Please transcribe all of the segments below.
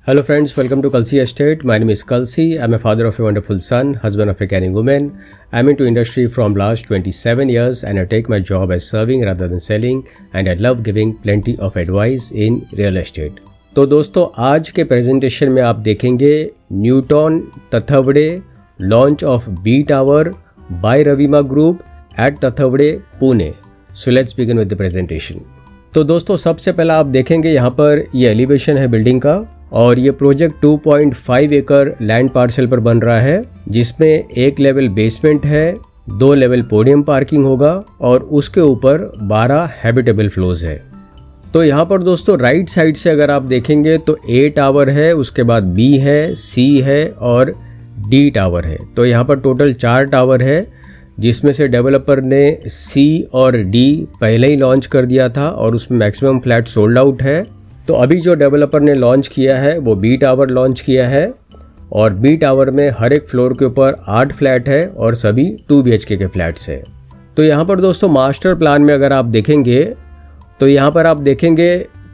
Hello friends, welcome to Kalsi Estate. My name is Kalsi. I'm a father of a wonderful son, husband of a caring woman. I'm into industry from last 27 years and I take my job as serving rather than selling and I love giving plenty of advice in real estate. तो दोस्तों आज के presentation में आप देखेंगे Newton Tathawade launch of B tower by Ravima group at Tathawade Pune. So let's begin with the presentation. तो दोस्तों सबसे पहला आप देखेंगे यहाँ पर ये एलिवेशन है बिल्डिंग का और ये प्रोजेक्ट 2.5 एकड़ लैंड पार्सल पर बन रहा है जिसमें एक लेवल बेसमेंट है, 2 लेवल पोडियम पार्किंग होगा और उसके ऊपर 12 हैबिटेबल फ्लोर्स है. तो यहाँ पर दोस्तों राइट साइड से अगर आप देखेंगे तो ए टावर है, उसके बाद बी है, सी है और डी टावर है. तो यहाँ पर टोटल 4 टावर है जिसमें से डेवलपर ने सी और डी पहले ही लॉन्च कर दिया था और उसमें मैक्सिमम फ्लैट सोल्ड आउट है. तो अभी जो डेवलपर ने लॉन्च किया है वो बी टावर लॉन्च किया है और बी टावर में हर एक फ्लोर के ऊपर 8 फ्लैट है और सभी 2 BHK के फ्लैट्स हैं. तो यहाँ पर दोस्तों मास्टर प्लान में अगर आप देखेंगे तो यहाँ पर आप देखेंगे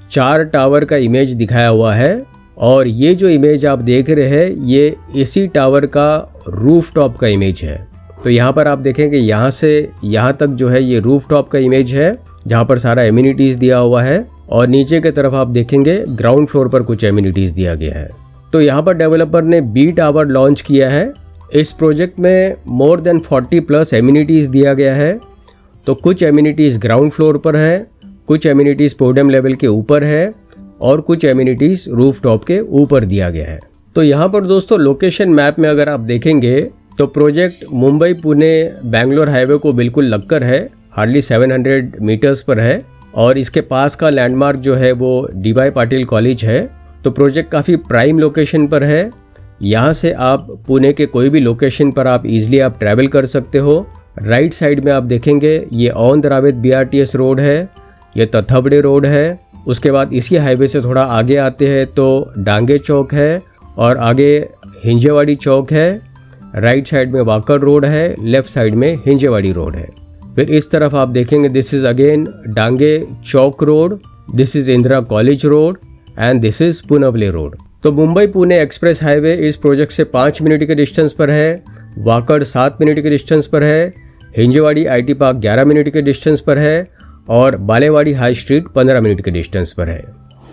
4 टावर का इमेज दिखाया हुआ है और ये जो इमेज आप देख रहे हैं ये इसी टावर का रूफ टॉप का इमेज है. तो यहाँ पर आप देखेंगे यहाँ से यहाँ तक जो है ये रूफ टॉप का इमेज है जहाँ पर सारा एमिनिटीज़ दिया हुआ है और नीचे की तरफ आप देखेंगे ग्राउंड फ्लोर पर कुछ एमिनिटीज़ दिया गया है. तो यहाँ पर डेवलपर ने बी टावर लॉन्च किया है. इस प्रोजेक्ट में मोर देन 40+ एमिनिटीज़ दिया गया है. तो कुछ एमिनिटीज़ ग्राउंड फ्लोर पर है, कुछ एमिनिटीज़ पोडियम लेवल के ऊपर है और कुछ एमिनिटीज़ रूफ टॉप के ऊपर दिया गया है. तो यहाँ पर दोस्तों लोकेशन मैप में अगर आप देखेंगे तो प्रोजेक्ट मुंबई पुणे बेंगलोर हाईवे को बिल्कुल लगकर है, हार्डली 700 मीटर्स पर है और इसके पास का लैंडमार्क जो है वो DY पाटिल कॉलेज है. तो प्रोजेक्ट काफ़ी प्राइम लोकेशन पर है. यहाँ से आप पुणे के कोई भी लोकेशन पर आप इजीली आप ट्रैवल कर सकते हो. राइट साइड में आप देखेंगे ये ऑन द्राविड BRTS रोड है, ये तथवड़े रोड है. उसके बाद इसी हाईवे से थोड़ा आगे आते हैं तो डांगे चौक है और आगे हिंजेवाड़ी चौक है. राइट साइड में वाकर रोड है, लेफ्ट साइड में हिंजेवाड़ी रोड है. फिर इस तरफ आप देखेंगे दिस इज अगेन डांगे चौक road, this is Indira college road and this is Punawale road. तो मुंबई पुणे एक्सप्रेस हाईवे इस प्रोजेक्ट से 5 मिनट के डिस्टेंस पर है, वाकड़ 7 मिनट के डिस्टेंस पर है, हिंजेवाड़ी IT पार्क 11 मिनट के डिस्टेंस पर है और बालेवाड़ी हाई स्ट्रीट 15 मिनट के डिस्टेंस पर है.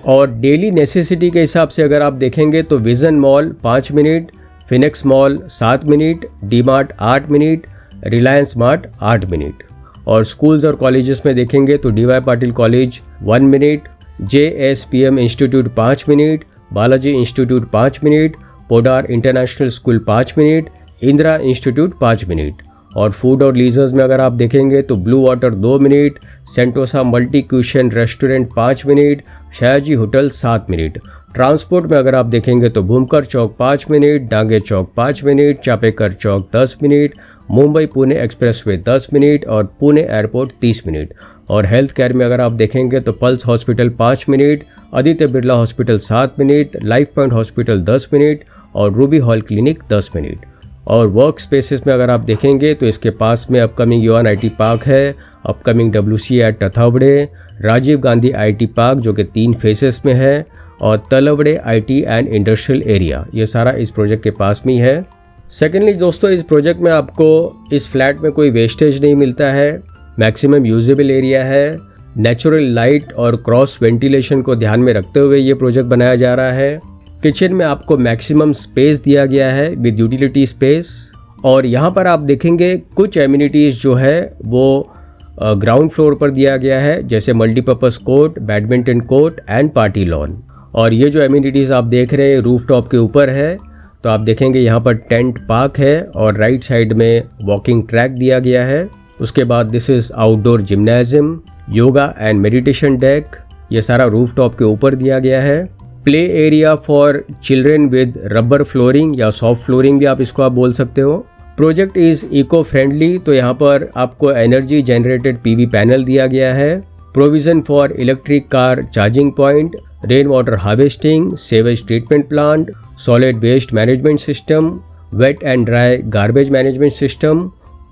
और डेली नेसेसिटी के हिसाब से अगर आप देखेंगे तो vision mall 5 minute, Phoenix mall 7 minute, D mart 8 minute, Reliance mart 8 minute. और स्कूल्स और कॉलेजेस में देखेंगे तो DY Patil college 1 minute, JSPM institute 5 minute, Balaji institute 5 minute, Podar international school 5 minute, Indira institute 5 minute. और फूड और लीजर्स में अगर आप देखेंगे तो blue water 2 minute, Sentosa multi cuisine restaurant 5 minute, Sayaji hotel 7 minute. Transport में अगर आप देखेंगे तो भूमकर चौक 5 मिनट, डांगे चौक 5 मिनट, चापेकर चौक 10 minute, Mumbai Pune expressway 10 minute और पुणे एयरपोर्ट 30 मिनट. और हेल्थ केयर में अगर आप देखेंगे तो pulse hospital 5 minute, Aditya Birla hospital 7 minute, life point hospital 10 minute और रूबी हॉल क्लिनिक 10 मिनट. और वर्क स्पेसेस में अगर आप देखेंगे तो इसके पास में अपकमिंग युवान IT पार्क है, upcoming WC at Tathawade, Rajiv Gandhi IT park जो कि 3 फेसेस में है और Talawade IT and industrial area, ये सारा इस प्रोजेक्ट के पास में ही है. सेकेंडली दोस्तों इस प्रोजेक्ट में आपको इस फ्लैट में कोई वेस्टेज नहीं मिलता है, मैक्सिमम यूजेबल एरिया है, नेचुरल लाइट और क्रॉस वेंटिलेशन को ध्यान में रखते हुए ये प्रोजेक्ट बनाया जा रहा है. किचन में आपको मैक्सिमम स्पेस दिया गया है विद यूटिलिटी स्पेस. और यहाँ पर आप देखेंगे कुछ एमिनिटीज़ जो है वो ग्राउंड फ्लोर पर दिया गया है जैसे multipurpose court, badminton court and party lawn. और ये जो एमिनिटीज़ आप देख रहे हैं रूफ टॉप के ऊपर है. तो आप देखेंगे यहाँ पर टेंट पार्क है और राइट साइड में वॉकिंग ट्रैक दिया गया है. उसके बाद this is outdoor gymnasium, yoga and meditation deck, ये सारा रूफ टॉप के ऊपर दिया गया है. Play area for children with rubber flooring या सॉफ्ट फ्लोरिंग भी आप इसको आप बोल सकते हो. प्रोजेक्ट इज़ इको फ्रेंडली, तो यहाँ पर आपको एनर्जी जनरेटेड PV पैनल दिया गया है. Provision for electric car charging point, rain water harvesting, sewage treatment plant, solid waste management system, wet and dry garbage management system,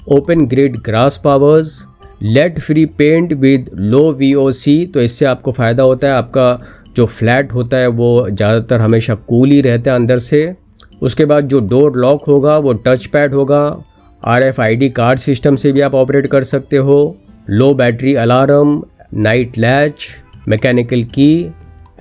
open grid grass pavers, lead free paint with low VOC. तो इससे आपको फ़ायदा होता है, आपका जो flat होता है वो ज़्यादातर हमेशा कूल ही रहता है अंदर से। उसके बाद जो डोर लॉक होगा वो टच पैड होगा। RFID कार्ड सिस्टम से भी आप ऑपरेट कर सकते हो। Low battery alarm, night latch, mechanical key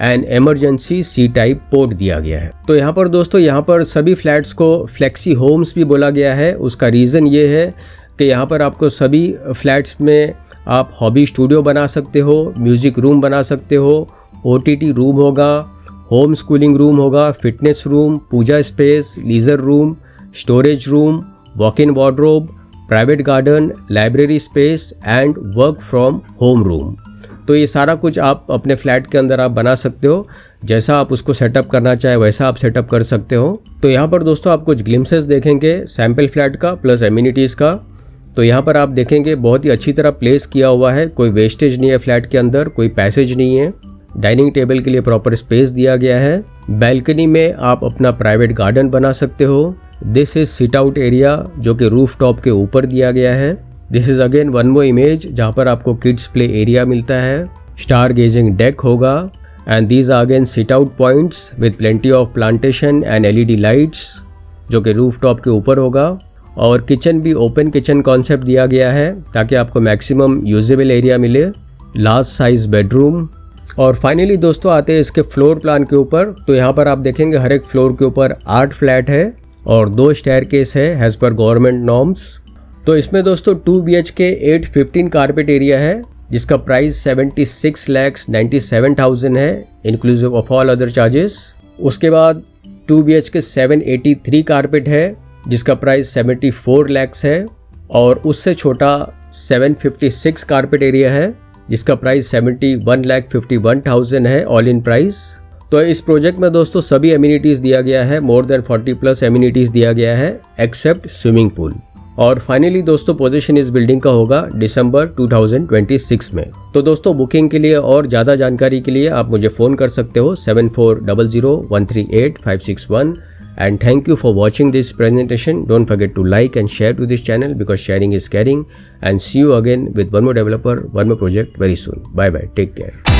and emergency C type port दिया गया है। तो यहाँ पर दोस्तों, यहाँ पर सभी फ्लैट्स को फ्लेक्सी होम्स भी बोला गया है। उसका रीज़न ये है कि यहाँ पर आपको सभी फ्लैट्स में आप हॉबी स्टूडियो बना सकते हो, म्यूज़िक रूम बना सकते हो, OTT रूम होगा, होम स्कूलिंग रूम होगा, fitness room, puja space, leisure room, storage room, walk in wardrobe, private garden, library space and work from home room. तो ये सारा कुछ आप अपने फ्लैट के अंदर आप बना सकते हो। जैसा आप उसको सेटअप करना चाहे वैसा आप सेटअप कर सकते हो। तो यहाँ पर दोस्तों आप कुछ ग्लिम्सेस देखेंगे सैम्पल फ्लैट का प्लस एमिनिटीज़ का। तो यहाँ पर आप देखेंगे बहुत ही अच्छी तरह प्लेस किया हुआ है, कोई वेस्टेज नहीं है फ्लैट के अंदर, कोई पैसेज नहीं है। डाइनिंग टेबल के लिए प्रॉपर स्पेस दिया गया है। बैल्कनी में आप अपना प्राइवेट गार्डन बना सकते हो। This is sit out area जो कि रूफ टॉप के ऊपर दिया गया है। This is again one more image जहाँ पर आपको किड्स प्ले एरिया मिलता है। स्टार गेजिंग डेक होगा and these are again sit out points with plenty of plantation and LED lights जो कि रूफ टॉप के ऊपर होगा। और किचन भी ओपन किचन कॉन्सेप्ट दिया गया है ताकि आपको मैक्सिमम यूजेबल एरिया मिले। Large size bedroom. और फाइनली दोस्तों आते हैं इसके फ्लोर प्लान के ऊपर। तो यहाँ पर आप देखेंगे हर एक फ्लोर के ऊपर 8 फ्लैट है और 2 स्टेयरकेस है एज पर गवर्नमेंट नॉर्म्स। तो इसमें दोस्तों 2 BHK 815 कारपेट एरिया है जिसका प्राइस 76,97,000 है inclusive of all other charges. उसके बाद 2 BHK 783 कारपेट है जिसका प्राइस 74 lakhs है। और उससे छोटा 756 कारपेट एरिया है जिसका प्राइस 71,51,000 है ऑल इन प्राइस। तो इस प्रोजेक्ट में दोस्तों सभी एमिनिटीज़ दिया गया है, मोर देन 40+ एमिनिटीज़ दिया गया है एक्सेप्ट स्विमिंग पूल। और फाइनली दोस्तों पोजीशन इस बिल्डिंग का होगा दिसंबर 2026 में। तो दोस्तों बुकिंग के लिए और ज़्यादा जानकारी के लिए आप मुझे फ़ोन कर सकते हो 7400138561। And thank you for watching this presentation. Don't forget to like and share to this channel because sharing is caring. And see you again with one more developer, one more project very soon. Bye bye. Take care.